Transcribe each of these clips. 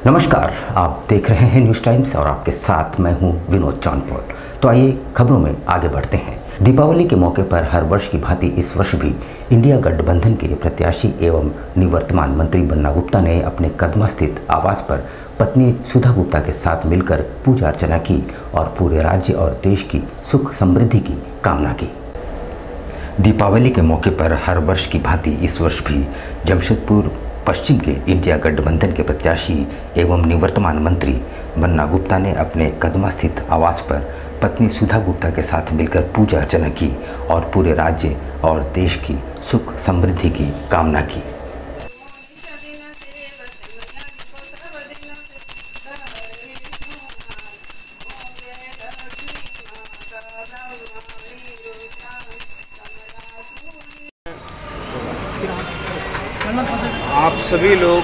नमस्कार, आप देख रहे हैं न्यूज़ टाइम्स और आपके साथ मैं हूं विनोद चांदपुर। तो आइए खबरों में आगे बढ़ते हैं। दीपावली के मौके पर हर वर्ष की भांति इस वर्ष भी इंडिया गठबंधन के प्रत्याशी एवं निवर्तमान मंत्री बन्ना गुप्ता ने अपने कदमा स्थित आवास पर पत्नी सुधा गुप्ता के साथ मिलकर पूजा अर्चना की और पूरे राज्य और देश की सुख समृद्धि की कामना की। दीपावली के मौके पर हर वर्ष की भांति इस वर्ष भी जमशेदपुर पश्चिम के इंडिया गठबंधन के प्रत्याशी एवं निवर्तमान मंत्री बन्ना गुप्ता ने अपने कदमा स्थित आवास पर पत्नी सुधा गुप्ता के साथ मिलकर पूजा अर्चना की और पूरे राज्य और देश की सुख समृद्धि की कामना की। आप सभी लोग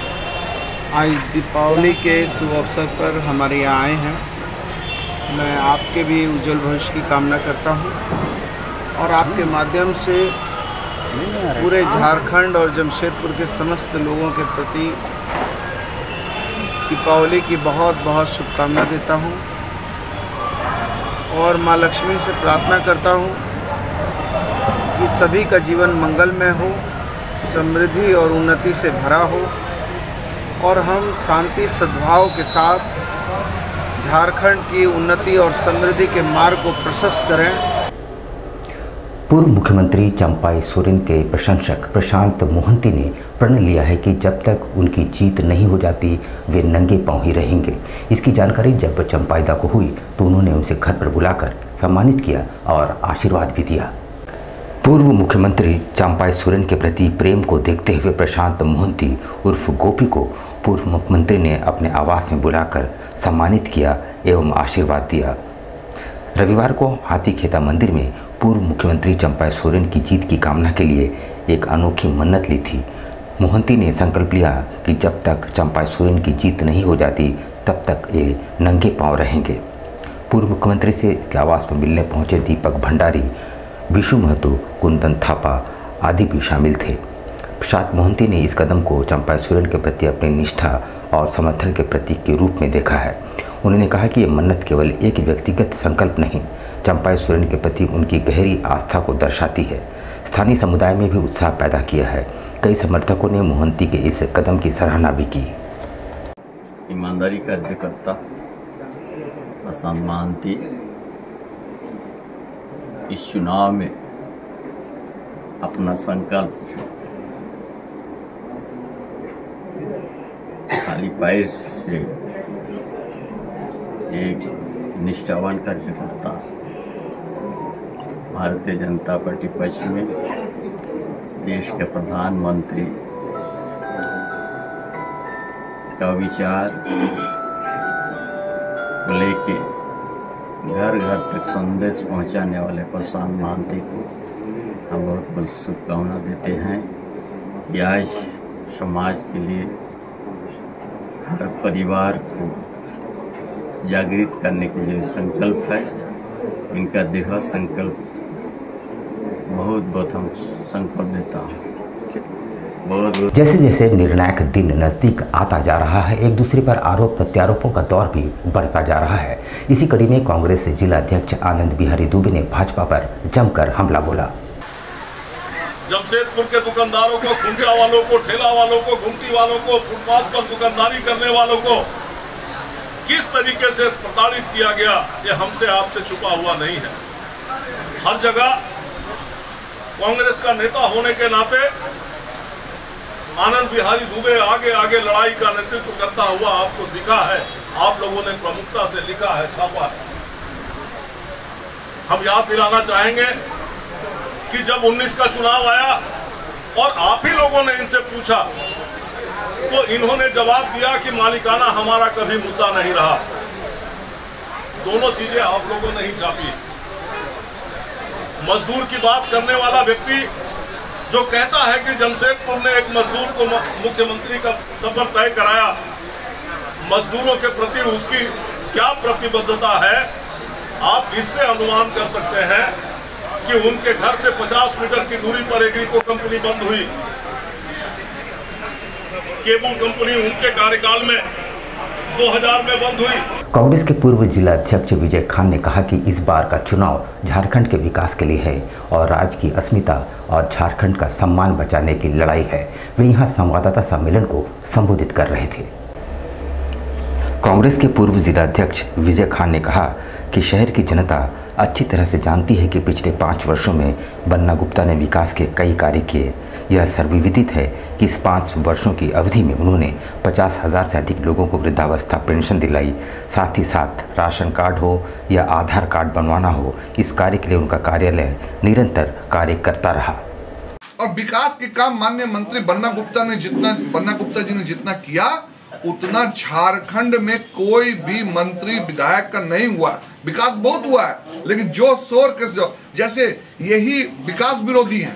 आज दीपावली के शुभ अवसर पर हमारे यहाँ आए हैं। मैं आपके भी उज्जवल भविष्य की कामना करता हूँ और आपके माध्यम से पूरे झारखंड और जमशेदपुर के समस्त लोगों के प्रति दीपावली की बहुत बहुत शुभकामना देता हूँ और माँ लक्ष्मी से प्रार्थना करता हूँ कि सभी का जीवन मंगलमय हो, समृद्धि और उन्नति से भरा हो और हम शांति सद्भाव के साथ झारखंड की उन्नति और समृद्धि के मार्ग को प्रशस्त करें। पूर्व मुख्यमंत्री चंपाई सोरेन के प्रशंसक प्रशांत मोहंती ने प्रण लिया है कि जब तक उनकी जीत नहीं हो जाती वे नंगे पांव ही रहेंगे। इसकी जानकारी जब चंपाईदा को हुई तो उन्होंने उनसे घर पर बुलाकर सम्मानित किया और आशीर्वाद भी दिया। पूर्व मुख्यमंत्री चंपाई सोरेन के प्रति प्रेम को देखते हुए प्रशांत मोहंती उर्फ गोपी को पूर्व मुख्यमंत्री ने अपने आवास में बुलाकर सम्मानित किया एवं आशीर्वाद दिया। रविवार को हाथीखेता मंदिर में पूर्व मुख्यमंत्री चंपाई सोरेन की जीत की कामना के लिए एक अनोखी मन्नत ली थी। मोहंती ने संकल्प लिया कि जब तक चंपाई सोरेन की जीत नहीं हो जाती तब तक ये नंगे पांव रहेंगे। पूर्व मुख्यमंत्री से इसके आवास पर मिलने पहुंचे दीपक भंडारी, विशु महतो, कुंदन थापा आदि भी शामिल थे। प्रशांत मोहंती ने इस कदम को चंपाई सोरेन के प्रति अपनी निष्ठा और समर्थन के प्रतीक के रूप में देखा है। उन्होंने कहा कि ये मन्नत केवल एक व्यक्तिगत संकल्प नहीं, चंपाई सोरेन के प्रति उनकी गहरी आस्था को दर्शाती है। स्थानीय समुदाय में भी उत्साह पैदा किया है। कई समर्थकों ने मोहंती के इस कदम की सराहना भी की। ईमानदारी कार्यकर्ता प्रशांत मोहंती इस चुनाव में अपना संकल्प खाली पैर से एक निष्ठावान कार्यकर्ता भारतीय जनता पार्टी पक्ष में देश के प्रधानमंत्री का विचार को लेके घर घर तक संदेश पहुंचाने वाले प्रशांत मोहंती को हम बहुत बहुत शुभकामना देते हैं कि आज समाज के लिए हर परिवार को जागृत करने के जो संकल्प है, इनका दृढ़ संकल्प बहुत बहुत हम संकल्प देता हूँ। जैसे जैसे निर्णायक दिन नजदीक आता जा रहा है, एक दूसरे पर आरोप प्रत्यारोपों का दौर भी बढ़ता जा रहा है। इसी कड़ी में कांग्रेस जिला अध्यक्ष आनंद बिहारी दुबे ने भाजपा पर जमकर हमला बोला। जमशेदपुर के दुकानदारों को, खुंचा वालों को, ठेला वालों को, घुमटी वालों को, फुटपाथ पर दुकानदारी करने वालों को किस तरीके से प्रताड़ित किया गया, ये हमसे आपसे छुपा हुआ नहीं है। हर जगह कांग्रेस का नेता होने के नाते आनंद बिहारी दुबे आगे आगे लड़ाई का नेतृत्व करता हुआ आपको दिखा है। आप लोगों ने प्रमुखता से लिखा है, छापा है। हम याद दिलाना चाहेंगे कि जब 19 का चुनाव आया और आप ही लोगों ने इनसे पूछा तो इन्होंने जवाब दिया कि मालिकाना हमारा कभी मुद्दा नहीं रहा। दोनों चीजें आप लोगों ने ही छापी। मजदूर की बात करने वाला व्यक्ति जो कहता है कि जमशेदपुर ने एक मजदूर को मुख्यमंत्री का सफर तय कराया, मजदूरों के प्रति उसकी क्या प्रतिबद्धता है, आप इससे अनुमान कर सकते हैं कि उनके घर से 50 मीटर की दूरी पर एग्रीको कंपनी बंद हुई। केबल कंपनी उनके कार्यकाल में 2000 में बंद हुई। कांग्रेस के पूर्व जिला अध्यक्ष विजय खान ने कहा कि इस बार का चुनाव झारखंड के विकास के लिए है और राज्य की अस्मिता और झारखंड का सम्मान बचाने की लड़ाई है। वे यहां संवाददाता सम्मेलन को संबोधित कर रहे थे। कांग्रेस के पूर्व जिला अध्यक्ष विजय खान ने कहा कि शहर की जनता अच्छी तरह से जानती है कि पिछले 5 वर्षों में बन्ना गुप्ता ने विकास के कई कार्य किए। यह सर्वविदित है कि इस 5 वर्षों की अवधि में उन्होंने 50,000 से अधिक लोगों को वृद्धावस्था पेंशन दिलाई। साथ ही साथ राशन कार्ड हो या आधार कार्ड बनवाना हो, इस कार्य के लिए उनका कार्यालय निरंतर कार्य करता रहा। और विकास के काम माननीय मंत्री बन्ना गुप्ता जी ने जितना किया उतना झारखंड में कोई भी मंत्री विधायक का नहीं हुआ। विकास बहुत हुआ है, लेकिन जो शोर के जैसे यही विकास विरोधी हैं।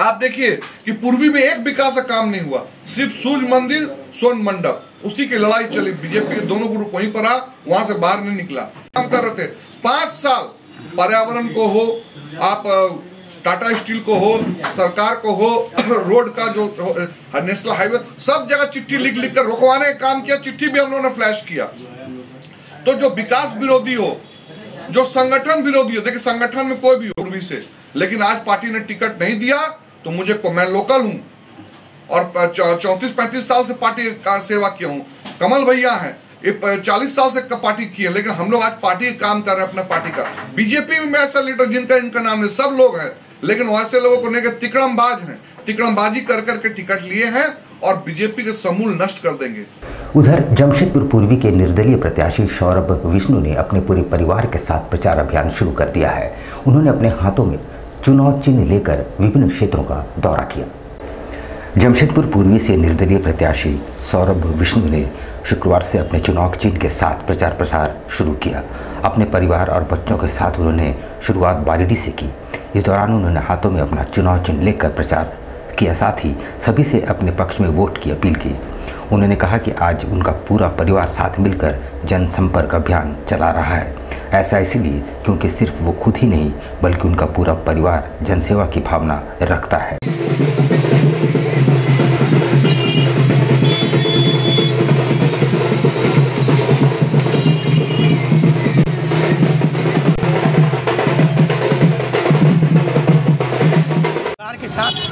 आप देखिए कि पूर्वी में एक विकास का काम नहीं हुआ, सिर्फ सूर्य मंदिर, स्वर्ण मंडप, उसी की लड़ाई चली। बीजेपी के दोनों ग्रुप वहीं पर वहां से बाहर नहीं निकला। काम कर रहे थे 5 साल, पर्यावरण को हो, आप टाटा स्टील को हो, सरकार को हो, रोड का जो नेशनल हाईवे, सब जगह चिट्ठी लिख कर रुकवाने का काम किया। चिट्ठी भी हम लोगों ने फ्लैश किया। तो जो विकास विरोधी हो, जो संगठन विरोधी हो, देखिए संगठन में कोई भी हो से, लेकिन आज पार्टी ने टिकट नहीं दिया तो मैं लोकल हूं और 34-35 साल से पार्टी का सेवा किया हूं। कमल भैया हैं, ये 40 साल से पार्टी की है, लेकिन हम लोग आज पार्टी का काम कर रहे हैं अपना पार्टी का। बीजेपी में ऐसा लीडर जिनका इनका नाम है, सब लोग हैं, लेकिन वैसे लोगों को लेकर तिकड़मबाज हैं, तिकड़मबाजी कर करके टिकट लिए हैं और बीजेपी के समूल नष्ट कर देंगे। उधर जमशेदपुर पूर्वी के निर्दलीय प्रत्याशी सौरभ विष्णु ने अपने पूरे परिवार के साथ प्रचार अभियान शुरू कर दिया है। उन्होंने अपने हाथों में चुनाव चिन्ह लेकर विभिन्न क्षेत्रों का दौरा किया। जमशेदपुर पूर्वी से निर्दलीय प्रत्याशी सौरभ विष्णु ने शुक्रवार से अपने चुनाव चिन्ह के साथ प्रचार प्रसार शुरू किया। अपने परिवार और बच्चों के साथ उन्होंने शुरुआत बारिडी से की। इस दौरान उन्होंने हाथों में अपना चुनाव चिन्ह लेकर प्रचार किया, साथ ही सभी से अपने पक्ष में वोट की अपील की। उन्होंने कहा कि आज उनका पूरा परिवार साथ मिलकर जनसंपर्क अभियान चला रहा है। ऐसा इसलिए क्योंकि सिर्फ वो खुद ही नहीं बल्कि उनका पूरा परिवार जनसेवा की भावना रखता है।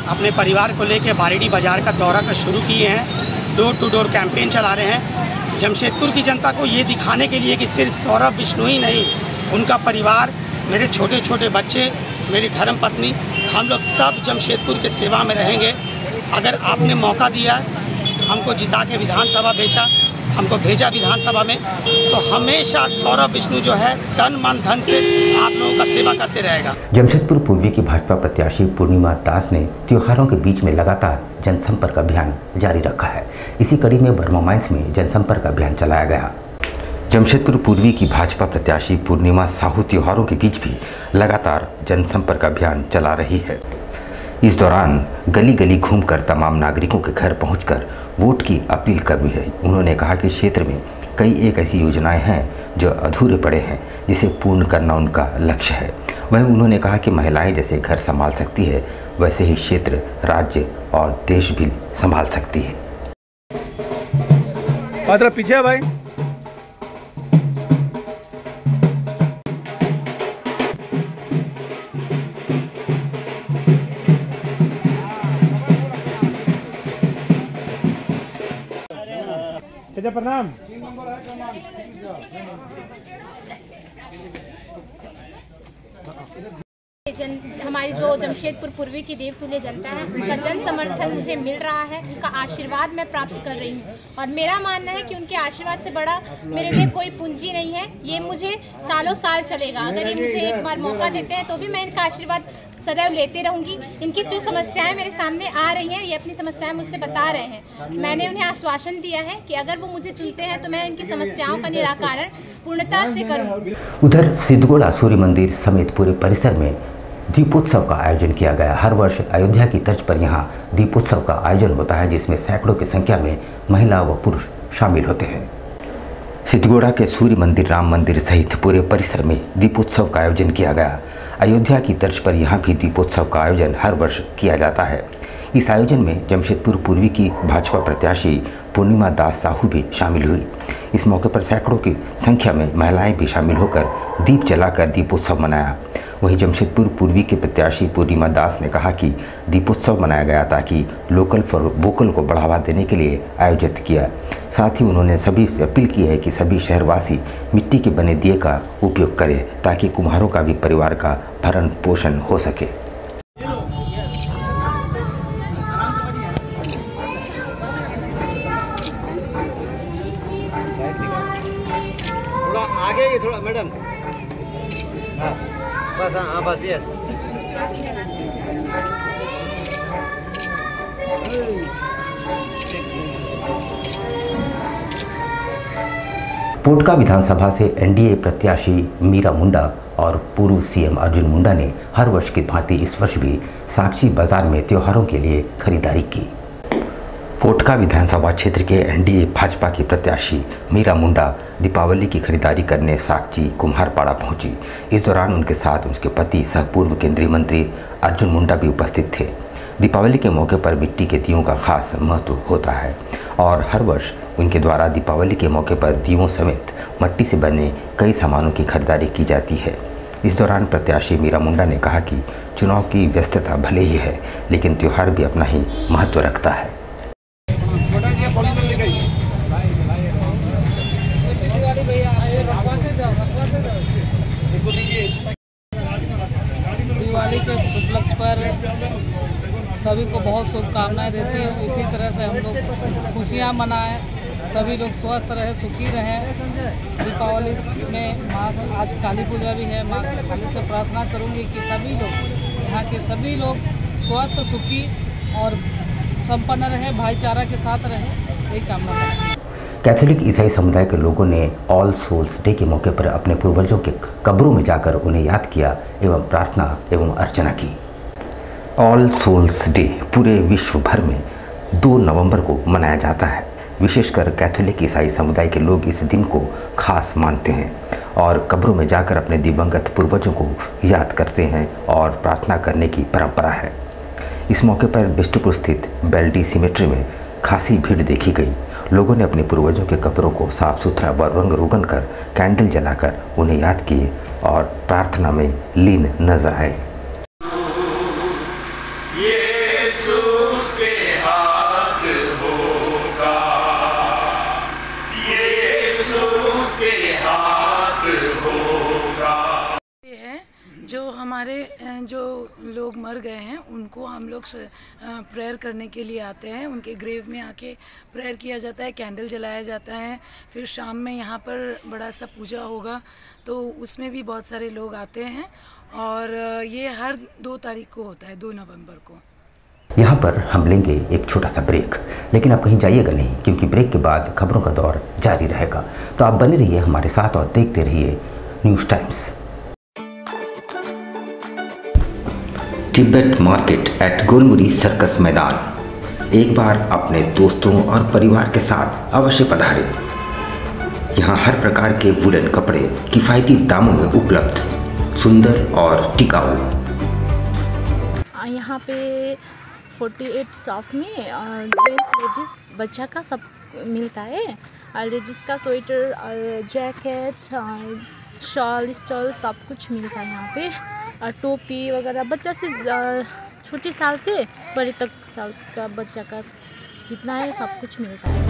अपने परिवार को लेकर बारिडी बाजार का दौरा कर शुरू किए हैं। डोर टू डोर कैंपेन चला रहे हैं जमशेदपुर की जनता को ये दिखाने के लिए कि सिर्फ सौरभ विष्णु ही नहीं, उनका परिवार, मेरे छोटे छोटे बच्चे, मेरी धर्मपत्नी, हम लोग सब जमशेदपुर के सेवा में रहेंगे। अगर आपने मौका दिया, हमको जिता के विधानसभा हमको भेजा विधानसभा में, तो हमेशा सौरभ विष्णु जो है तन मन धन से आप लोगों का सेवा करते रहेगा। जमशेदपुर पूर्वी की भाजपा प्रत्याशी पूर्णिमा दास ने त्योहारों के बीच में लगातार जनसंपर्क अभियान जारी रखा है। इसी कड़ी में बर्मा माइंस में जनसंपर्क अभियान चलाया गया। जमशेदपुर पूर्वी की भाजपा प्रत्याशी पूर्णिमा साहू त्योहारों के बीच भी लगातार जनसंपर्क अभियान चला रही है। इस दौरान गली गली घूमकर तमाम नागरिकों के घर पहुंचकर वोट की अपील कर भी है। उन्होंने कहा कि क्षेत्र में कई एक ऐसी योजनाएं हैं जो अधूरे पड़े हैं, जिसे पूर्ण करना उनका लक्ष्य है। वहीं उन्होंने कहा कि महिलाएं जैसे घर संभाल सकती है, वैसे ही क्षेत्र, राज्य और देश भी संभाल सकती है। पीछे भाई प्रणाम। हमारी जो जमशेदपुर पूर्वी की देवतुल्य जनता है, उनका जन समर्थन मुझे मिल रहा है, उनका आशीर्वाद मैं प्राप्त कर रही हूँ और मेरा मानना है कि उनके आशीर्वाद से बड़ा मेरे लिए कोई पूंजी नहीं है। ये मुझे सालों साल चलेगा। अगर ये मुझे एक बार मौका देते हैं तो भी मैं इनका आशीर्वाद सदैव लेते रहूँगी। इनकी जो समस्याएं मेरे सामने आ रही हैं, ये अपनी समस्याएं मुझसे बता रहे हैं। मैंने उन्हें आश्वासन दिया है कि अगर वो मुझे चुनते हैं तो मैं इनकी समस्याओं का निराकरण पूर्णता से करूँगी। उधर सिद्धगोड़ा सूर्य मंदिर समेत पूरे परिसर में दीपोत्सव का आयोजन किया गया। हर वर्ष अयोध्या की तर्ज पर यहाँ दीपोत्सव का आयोजन होता है, जिसमें सैकड़ों की संख्या में महिला व पुरुष शामिल होते हैं। सिद्धगोड़ा के सूर्य मंदिर, राम मंदिर सहित पूरे परिसर में दीपोत्सव का आयोजन किया गया। अयोध्या की तर्ज पर यहाँ भी दीपोत्सव का आयोजन हर वर्ष किया जाता है। इस आयोजन में जमशेदपुर पूर्वी की भाजपा प्रत्याशी पूर्णिमा दास साहू भी शामिल हुई। इस मौके पर सैकड़ों की संख्या में महिलाएं भी शामिल होकर दीप जलाकर दीपोत्सव मनाया। वहीं जमशेदपुर पूर्वी के प्रत्याशी पूर्णिमा दास ने कहा कि दीपोत्सव मनाया गया ताकि लोकल फॉर वोकल को बढ़ावा देने के लिए आयोजित किया। साथ ही उन्होंने सभी से अपील की है कि सभी शहरवासी मिट्टी के बने दिए का उपयोग करें ताकि कुम्हारों का भी परिवार का भरण पोषण हो सके। आगे थोड़ा मैडम, हाँ बस, हाँ बस, यस। पोटका विधानसभा से एनडीए प्रत्याशी मीरा मुंडा और पूर्व सीएम अर्जुन मुंडा ने हर वर्ष की भांति इस वर्ष भी साक्षी बाजार में त्योहारों के लिए खरीदारी की। पोटका विधानसभा क्षेत्र के एनडीए भाजपा की प्रत्याशी मीरा मुंडा दीपावली की खरीदारी करने साक्षी कुम्हारपाड़ा पहुंची। इस दौरान उनके साथ उनके पति सह पूर्व केंद्रीय मंत्री अर्जुन मुंडा भी उपस्थित थे। दीपावली के मौके पर मिट्टी के दियों का खास महत्व होता है और हर वर्ष उनके द्वारा दीपावली के मौके पर दियों समेत मिट्टी से बने कई सामानों की खरीदारी की जाती है। इस दौरान प्रत्याशी मीरा मुंडा ने कहा कि चुनाव की व्यस्तता भले ही है लेकिन त्यौहार भी अपना ही महत्व रखता है। दिवाली के शुभ लक्ष्य पर सभी को बहुत शुभकामनाएं देती हूँ। इसी तरह से हम लोग खुशियाँ मनाएं, सभी लोग स्वस्थ रहे, सुखी रहें। दीपावली में माँ आज काली पूजा भी है, माँ काली से प्रार्थना करूँगी कि सभी लोग यहाँ के सभी लोग स्वस्थ, सुखी और संपन्न रहे, भाईचारा के साथ रहे, यही कामना करें। कैथोलिक ईसाई समुदाय के लोगों ने ऑल सोल्स डे के मौके पर अपने पूर्वजों के कब्रों में जाकर उन्हें याद किया एवं प्रार्थना एवं अर्चना की। ऑल सोल्स डे पूरे विश्व भर में 2 नवंबर को मनाया जाता है। विशेषकर कैथोलिक ईसाई समुदाय के लोग इस दिन को खास मानते हैं और कब्रों में जाकर अपने दिवंगत पूर्वजों को याद करते हैं और प्रार्थना करने की परंपरा है। इस मौके पर बिष्टुपुर स्थित बेल्डी सिमेट्री में खासी भीड़ देखी गई। लोगों ने अपने पूर्वजों के कब्रों को साफ सुथरा व रंग रोगन कर कैंडल जलाकर उन्हें याद किए और प्रार्थना में लीन नजर आए। जो हमारे जो लोग मर गए हैं उनको हम लोग प्रेयर करने के लिए आते हैं। उनके ग्रेव में आके प्रेयर किया जाता है, कैंडल जलाया जाता है। फिर शाम में यहाँ पर बड़ा सा पूजा होगा तो उसमें भी बहुत सारे लोग आते हैं और ये हर 2 तारीख को होता है, 2 नवंबर को। यहाँ पर हम लेंगे एक छोटा सा ब्रेक, लेकिन आप कहीं जाइएगा नहीं क्योंकि ब्रेक के बाद खबरों का दौर जारी रहेगा। तो आप बने रहिए हमारे साथ और देखते रहिए news times. Tibet market at Golmuri circus मैदान। एक बार अपने दोस्तों और परिवार के साथ अवश्य पधारें। यहाँ हर प्रकार के वुलन कपड़े किफ़ायती दामों में उपलब्ध, सुंदर और टिकाऊ। यहाँ पे 48 शॉप में जेंट्स लेडीज़ बच्चा का सब मिलता है। लेडीज़ का स्वेटर और जैकेट, शॉल, स्टॉल सब कुछ मिलता है यहाँ पे। और टोपी वगैरह बच्चा से छोटे साल से बड़े तक साल का बच्चा का जितना है सब कुछ मिलता है।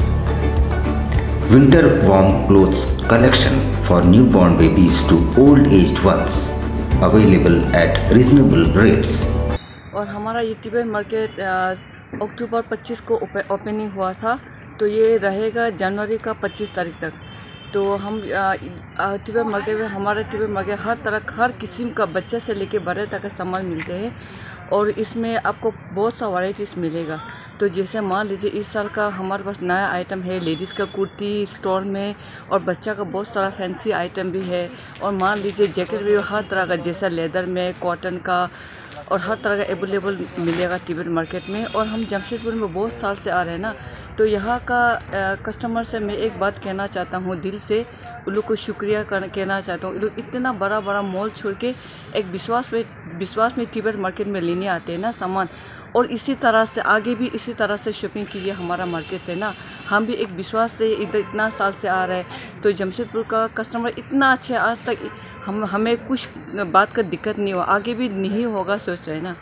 Winter warm clothes collection for newborn babies to old aged ones available at reasonable rates. और हमारा ये तिब्बत मार्केट अक्टूबर 25 को ओपनिंग हुआ था, तो ये रहेगा जनवरी का 25 तारीख तक। तो हम तिब्बत मार्केट में, हमारे तिब्बत मार्केट हर किस्म का बच्चे से लेके बड़े तक का सामान मिलते हैं और इसमें आपको बहुत सा वैराइटीज़ मिलेगा। तो जैसे मान लीजिए इस साल का हमारे पास नया आइटम है, लेडीज़ का कुर्ती स्टोर में, और बच्चा का बहुत सारा फैंसी आइटम भी है। और मान लीजिए जैकेट भी हर तरह का, जैसा लेदर में, कॉटन का, और हर तरह का अवेलेबल मिलेगा तिब्बत मार्केट में। और हम जमशेदपुर में बहुत साल से आ रहे हैं ना, तो यहाँ का कस्टमर से मैं एक बात कहना चाहता हूँ, दिल से उन लोग को शुक्रिया कहना चाहता हूँ। ये लोग इतना बड़ा बड़ा मॉल छोड़ के एक विश्वास में तिब्बत मार्केट में लेने आते हैं ना सामान, और इसी तरह से आगे भी इसी तरह से शॉपिंग कीजिए हमारा मार्केट से ना। हम भी एक विश्वास से इधर इतना साल से आ रहे हैं, तो जमशेदपुर का कस्टमर इतना अच्छा है, आज तक हमें कुछ बात का दिक्कत नहीं हुआ, आगे भी नहीं होगा सोच रहे ना।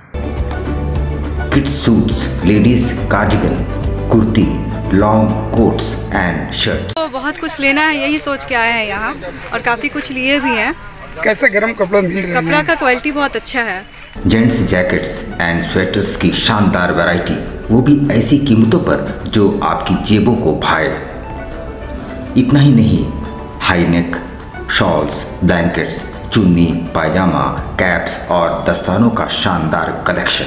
Kids suits, ladies cardigan, kurti, long quotes and shirts. तो बहुत कुछ लेना है, यही सोच के आए हैं यहाँ, और काफ़ी कुछ लिए भी हैं। कैसे गर्म कपड़ा मिल रहा है? कपड़ा का क्वालिटी बहुत अच्छा है। जेंट्स जैकेट्स एंड स्वेटर्स की शानदार वैरायटी, वो भी ऐसी कीमतों पर जो आपकी जेबों को भाए। इतना ही नहीं, हाई नेक शॉल्स, ब्लैंकेट्स, चुन्नी, पायजामा, कैप्स और दस्तानों का शानदार कलेक्शन।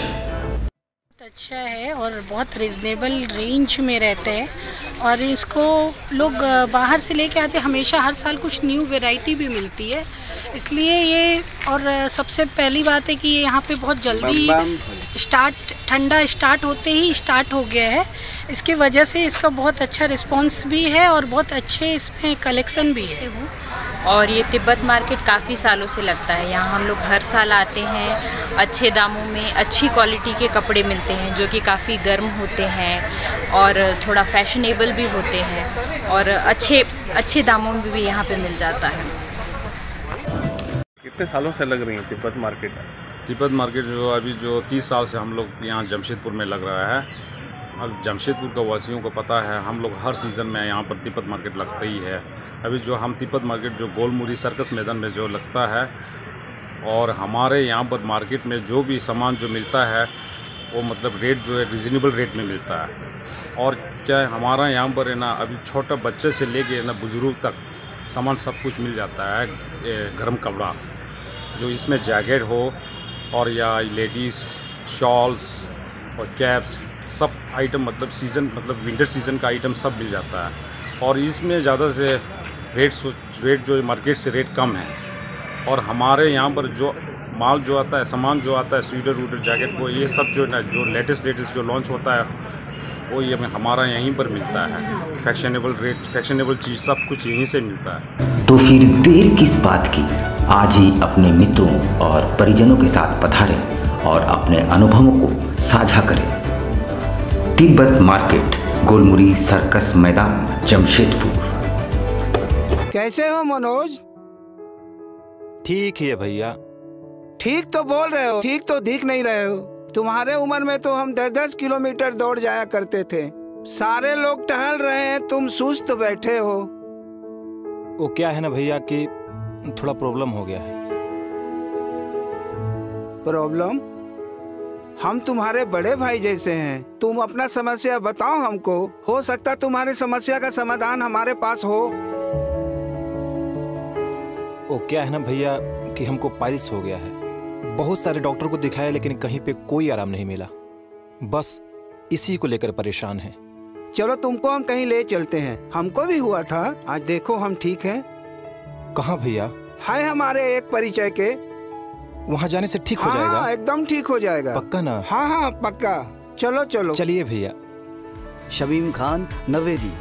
अच्छा है और बहुत रिजनेबल रेंज में रहते हैं, और इसको लोग बाहर से लेके आते, हमेशा हर साल कुछ न्यू वैरायटी भी मिलती है, इसलिए ये। और सबसे पहली बात है कि ये यहाँ पे बहुत जल्दी ठंडा स्टार्ट होते ही स्टार्ट हो गया है, इसकी वजह से इसका बहुत अच्छा रिस्पांस भी है और बहुत अच्छे इसमें कलेक्शन भी है। और ये तिब्बत मार्केट काफ़ी सालों से लगता है, यहाँ हम लोग हर साल आते हैं। अच्छे दामों में अच्छी क्वालिटी के कपड़े मिलते हैं जो कि काफ़ी गर्म होते हैं और थोड़ा फैशनेबल भी होते हैं, और अच्छे दामों में भी यहाँ पे मिल जाता है। कितने सालों से लग रही है तिब्बत मार्केट? तिब्बत मार्केट जो 30 साल से हम लोग यहाँ जमशेदपुर में लग रहा है। अब जमशेदपुर का वासियों को पता है, हम लोग हर सीज़न में यहाँ पर तिब्बत मार्केट लगता ही है। अभी जो हम तिब्बत मार्केट जो गोलमुरी सर्कस मैदान में जो लगता है, और हमारे यहाँ पर मार्केट में जो भी सामान जो मिलता है वो मतलब रेट जो है रिजनेबल रेट में मिलता है। और क्या है, हमारा यहाँ पर है ना, अभी छोटा बच्चे से लेके ना बुज़ुर्ग तक सामान सब कुछ मिल जाता है। गर्म कपड़ा जो इसमें जैकेट हो और या लेडीज़ शॉल्स और कैप्स, सब आइटम मतलब सीज़न मतलब विंटर सीज़न का आइटम सब मिल जाता है। और इसमें ज़्यादा से रेट जो मार्केट से रेट कम है। और हमारे यहाँ पर जो माल जो आता है, सामान जो आता है, स्वेटर वूटर जैकेट, वो ये सब जो है ना, जो लेटेस्ट जो लॉन्च होता है वो ये हमारा यहीं पर मिलता है। फैशनेबल रेट, फैशनेबल चीज़ सब कुछ यहीं से मिलता है। तो फिर देर किस बात की, आज ही अपने मित्रों और परिजनों के साथ पधारें और अपने अनुभवों को साझा करें। तिब्बत मार्केट, गोलमुरी सर्कस मैदान, जमशेदपुर। कैसे हो मनोज? ठीक है भैया। ठीक तो बोल रहे हो, ठीक तो दिख नहीं रहे हो। तुम्हारे उम्र में तो हम 10-10 किलोमीटर दौड़ जाया करते थे। सारे लोग टहल रहे हैं, तुम सुस्त बैठे हो। वो क्या है ना भैया कि थोड़ा प्रॉब्लम हो गया है। प्रॉब्लम? हम तुम्हारे बड़े भाई जैसे हैं, तुम अपना समस्या बताओ हमको, हो सकता तुम्हारी समस्या का समाधान हमारे पास हो। वो क्या है ना भैया कि हमको पाइल्स हो गया है। बहुत सारे डॉक्टर को दिखाया लेकिन कहीं पे कोई आराम नहीं मिला, बस इसी को लेकर परेशान है। चलो तुमको हम कहीं ले चलते हैं, हमको भी हुआ था, आज देखो हम ठीक हैं। कहाँ भैया? है हमारे एक परिचय के, वहाँ जाने से ठीक हो जाएगा? हाँ, एकदम ठीक हो जाएगा। पक्का ना? हाँ हाँ पक्का, चलो चलो। चलिए भैया। शमीम खान नवेदी,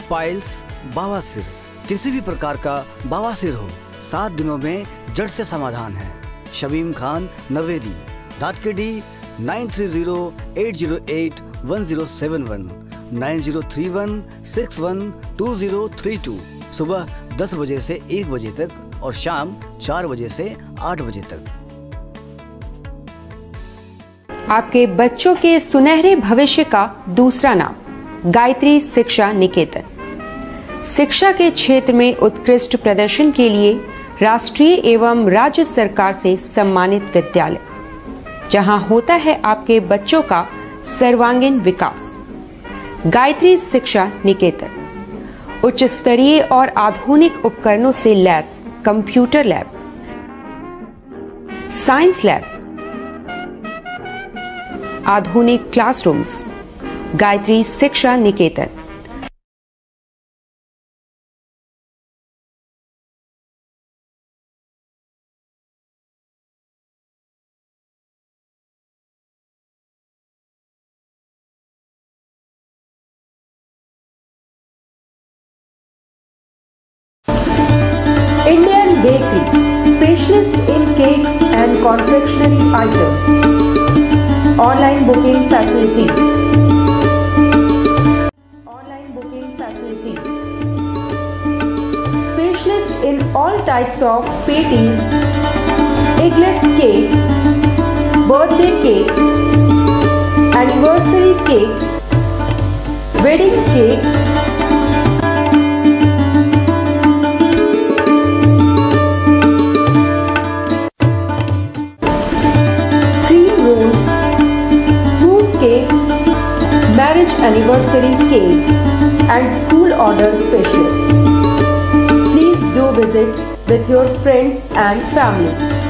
पाइल्स, बवासीर, किसी भी प्रकार का बवासीर हो 7 दिनों में जड़ से समाधान है। शमीम खान नवेदी, दातकेडी 9308081071, 9031612032, सुबह 10 बजे से 1 बजे तक और शाम 4 बजे से 8 बजे तक। आपके बच्चों के सुनहरे भविष्य का दूसरा नाम गायत्री शिक्षा निकेतन। शिक्षा के क्षेत्र में उत्कृष्ट प्रदर्शन के लिए राष्ट्रीय एवं राज्य सरकार से सम्मानित विद्यालय, जहां होता है आपके बच्चों का सर्वांगीण विकास। गायत्री शिक्षा निकेतन उच्च स्तरीय और आधुनिक उपकरणों से lace computer lab, science lab, आधुनिक क्लासरूम्स। गायत्री शिक्षा निकेतन। Indian Bakery, specialist in cakes and confectionery items. Online booking facilities. Specialist in all types of patties, eggless cake, birthday cake, anniversary cakes, wedding cakes, cream rolls, fruit cakes, marriage anniversary cakes, and school order specialists. Please do visit with your friends and family.